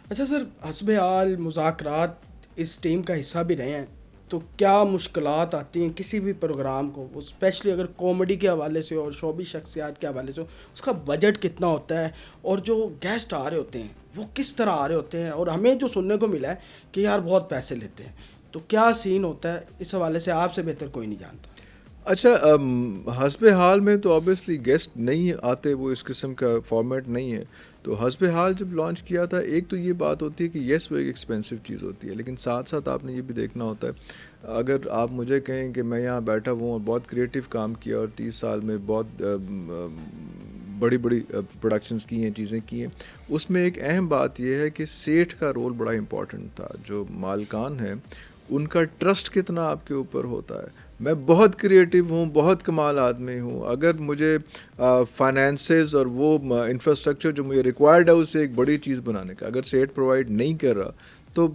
اچھا سر، حسب حال مذاکرات اس ٹیم کا حصہ بھی رہے ہیں، تو کیا مشکلات آتی ہیں کسی بھی پروگرام کو، اسپیشلی اگر کامیڈی کے حوالے سے اور شعبی شخصیات کے حوالے سے ہو، اس کا بجٹ کتنا ہوتا ہے، اور جو گیسٹ آ رہے ہوتے ہیں وہ کس طرح آ رہے ہوتے ہیں، اور ہمیں جو سننے کو ملا ہے کہ یار بہت پیسے لیتے ہیں، تو کیا سین ہوتا ہے اس حوالے سے آپ سے بہتر کوئی نہیں جانتا. اچھا، حسب حال میں تو آبویسلی گیسٹ نہیں آتے، وہ اس قسم کا فارمیٹ نہیں ہے. تو حسب حال جب لانچ کیا تھا، ایک تو یہ بات ہوتی ہے کہ یس وہ ایک ایکسپینسو چیز ہوتی ہے، لیکن ساتھ ساتھ آپ نے یہ بھی دیکھنا ہوتا ہے. اگر آپ مجھے کہیں کہ میں یہاں بیٹھا ہوں اور بہت کریٹیو کام کیا اور 30 سال میں بہت بڑی بڑی پروڈکشنز کی ہیں، چیزیں کی ہیں، اس میں ایک اہم بات یہ ہے کہ سیٹھ کا رول بڑا امپورٹنٹ تھا. جو مالکان ہیں ان کا ٹرسٹ کتنا آپ کے اوپر ہوتا ہے. میں بہت کریٹیو ہوں، بہت کمال آدمی ہوں، اگر مجھے فائنینسز اور وہ انفراسٹرکچر جو مجھے ریکوائرڈ ہے اسے ایک بڑی چیز بنانے کا اگر سیٹ پرووائڈ نہیں کر رہا تو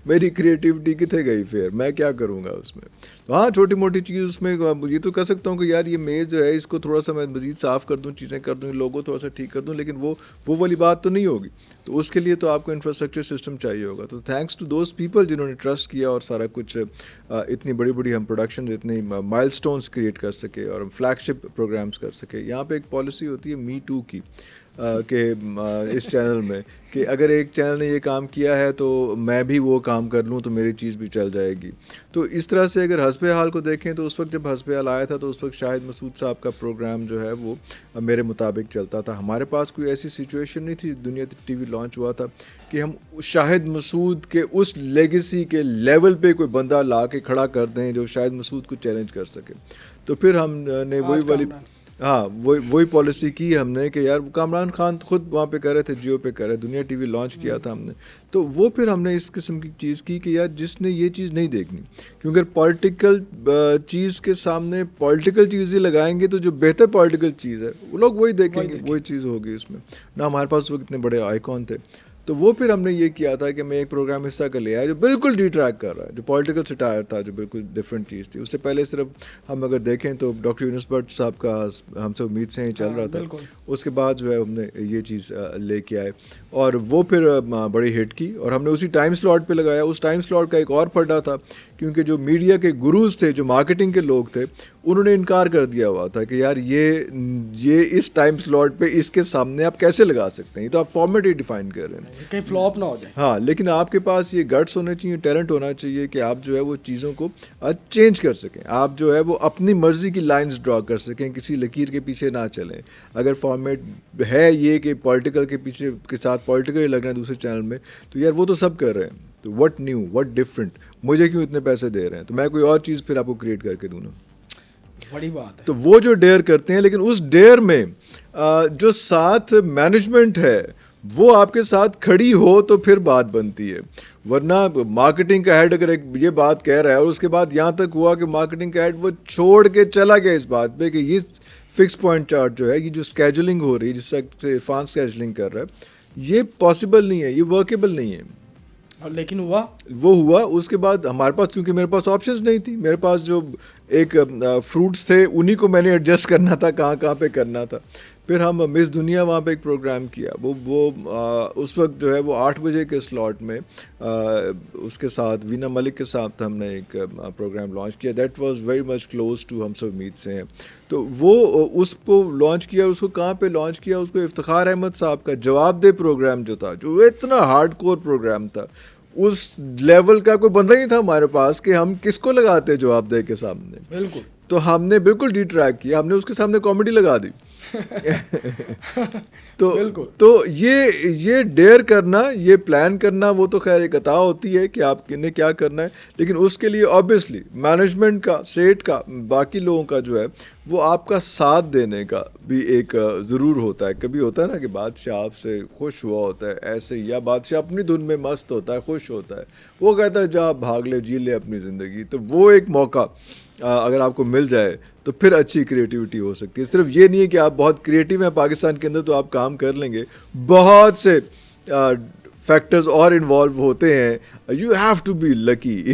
میری کریٹیوٹی کتنے گئی، پھر میں کیا کروں گا اس میں. تو ہاں، چھوٹی موٹی چیز اس میں یہ تو کہہ سکتا ہوں کہ یار یہ میز جو ہے اس کو تھوڑا سا میں مزید صاف کر دوں، چیزیں کر دوں، لوگوں تھوڑا سا ٹھیک کر دوں، لیکن وہ والی بات تو نہیں ہوگی. تو اس کے لیے تو آپ کو انفراسٹرکچر سسٹم چاہیے ہوگا. تو تھینکس ٹو دوز پیپل جنہوں نے ٹرسٹ کیا اور سارا کچھ اتنی بڑی بڑی ہم پروڈکشن، اتنی مائل سٹونز کریٹ کر سکے اور ہم فلیگ شپ پروگرامز کر سکے. یہاں پہ ایک پالیسی ہوتی ہے می ٹو کی کہ اس چینل میں کہ اگر ایک چینل نے یہ کام کیا ہے تو میں بھی وہ کام کر لوں تو میری چیز بھی چل جائے گی. تو اس طرح سے اگر حسب حال کو دیکھیں تو اس وقت جب حسب حال آیا تھا تو اس وقت شاہد مسعود صاحب کا پروگرام جو ہے وہ میرے مطابق چلتا تھا. ہمارے پاس کوئی ایسی سچویشن نہیں تھی، دنیا ٹی وی لانچ ہوا تھا کہ ہم شاہد مسعود کے اس لیگیسی کے لیول پہ کوئی بندہ لا کے کھڑا کر دیں جو شاہد مسعود کو چیلنج کر سکے. تو پھر ہم نے وہی آج والی، کامران. ہاں وہی پالیسی کی ہم نے کہ یار کامران خان خود وہاں پہ کر رہے تھے، جیو پہ کر رہے، دنیا ٹی وی لانچ کیا تھا ہم نے. تو وہ پھر ہم نے اس قسم کی چیز کی کہ یار جس نے یہ چیز نہیں دیکھنی، کیونکہ پولیٹیکل چیز کے سامنے پولیٹیکل چیزیں لگائیں گے تو جو بہتر پولیٹیکل چیز ہے وہ لوگ وہی دیکھیں گے، وہی چیز ہوگی اس میں. نہ ہمارے پاس وہ اتنے بڑے آئیکن تھے. تو وہ پھر ہم نے یہ کیا تھا کہ میں ایک پروگرام حصہ کر لیا ہے جو بالکل ڈی ٹریک کر رہا ہے، جو پولیٹیکل سٹائر تھا، جو بالکل ڈفرینٹ چیز تھی. اس سے پہلے صرف ہم اگر دیکھیں تو ڈاکٹر یونس بٹ صاحب کا ہم سے امید سے ہی چل رہا تھا. بالکل. اس کے بعد جو ہے ہم نے یہ چیز لے کے آئے اور وہ پھر بڑی ہٹ کی اور ہم نے اسی ٹائم سلاٹ پہ لگایا. اس ٹائم سلاٹ کا ایک اور پڑا تھا کیونکہ جو میڈیا کے گروز تھے، جو مارکیٹنگ کے لوگ تھے، انہوں نے انکار کر دیا ہوا تھا کہ یار یہ اس ٹائم سلاٹ پہ اس کے سامنے آپ کیسے لگا سکتے ہیں، یہ تو آپ فارمیٹ ہی ڈیفائن کر رہے ہیں، کہیں فلاپ نہ ہو جائے. ہاں. لیکن آپ کے پاس یہ گٹس ہونے چاہیے، ٹیلنٹ ہونا چاہیے کہ آپ جو ہے وہ چیزوں کو چینج کر سکیں، آپ جو ہے وہ اپنی مرضی کی لائنز ڈرا کر سکیں، کسی لکیر کے پیچھے نہ چلیں. اگر فارمیٹ ہے یہ کہ پولیٹیکل کے پیچھے کے ساتھ پولیٹیکل ہی لگنا ہے دوسرے چینل میں، تو یار وہ تو سب کر رہے ہیں. تو وٹ نیو، وٹ ڈفرینٹ، مجھے کیوں اتنے پیسے دے رہے ہیں، تو میں کوئی اور چیز پھر آپ کو کریٹ کر کے دوں نا. بڑی بات ہے. تو وہ جو ڈیئر کرتے ہیں، لیکن اس ڈیئر میں جو ساتھ مینجمنٹ ہے وہ آپ کے ساتھ کھڑی ہو تو پھر بات بنتی ہے. ورنہ مارکیٹنگ کا ہیڈ اگر ایک یہ بات کہہ رہا ہے اور اس کے بعد یہاں تک ہوا کہ مارکیٹنگ کا ہیڈ وہ چھوڑ کے چلا گیا اس بات پہ کہ یہ فکس پوائنٹ چارٹ جو ہے، یہ جو اسکیجولنگ ہو رہی ہے جس سے عرفان اسکیجولنگ کر رہا ہے، یہ پاسبل نہیں ہے، یہ ورکیبل نہیں ہے. لیکن ہوا وہ ہوا. اس کے بعد ہمارے پاس، کیونکہ میرے پاس آپشنز نہیں تھی، میرے پاس جو ایک فروٹس تھے انہی کو میں نے ایڈجسٹ کرنا تھا کہاں پہ کرنا تھا. پھر ہم مس دنیا وہاں پہ ایک پروگرام کیا، وہ اس وقت جو ہے وہ 8 بجے کے سلاٹ میں اس کے ساتھ وینا ملک کے ساتھ ہم نے ایک پروگرام لانچ کیا. That was very much close to ہم سب امید سے ہیں. تو وہ اس کو لانچ کیا. اس کو کہاں پہ لانچ کیا؟ اس کو افتخار احمد صاحب کا جواب دے پروگرام جو تھا، جو اتنا ہارڈ کور پروگرام تھا، اس لیول کا کوئی بندہ نہیں تھا ہمارے پاس کہ ہم کس کو لگاتے جواب دے کے سامنے. بالکل. تو ہم نے بالکل ڈی ٹریک کیا، ہم نے اس کے سامنے کامیڈی لگا دی. تو یہ ڈیئر کرنا، یہ پلان کرنا، وہ تو خیر ایک عطا ہوتی ہے کہ آپ نے کیا کرنا ہے، لیکن اس کے لیے آبویسلی مینجمنٹ کا، سیٹ کا، باقی لوگوں کا جو ہے وہ آپ کا ساتھ دینے کا بھی ایک ضرور ہوتا ہے. کبھی ہوتا ہے نا کہ بادشاہ آپ سے خوش ہوا ہوتا ہے ایسے ہی، یا بادشاہ اپنی دھن میں مست ہوتا ہے، خوش ہوتا ہے، وہ کہتا ہے جا بھاگ لے، جی لے اپنی زندگی. تو وہ ایک موقع اگر آپ کو مل جائے تو پھر اچھی کریٹیوٹی ہو سکتی ہے. صرف یہ نہیں ہے کہ آپ بہت کریٹیو ہیں پاکستان کے اندر تو آپ کام کر لیں گے، بہت سے فیکٹرز اور انوالو ہوتے ہیں. You have to be lucky.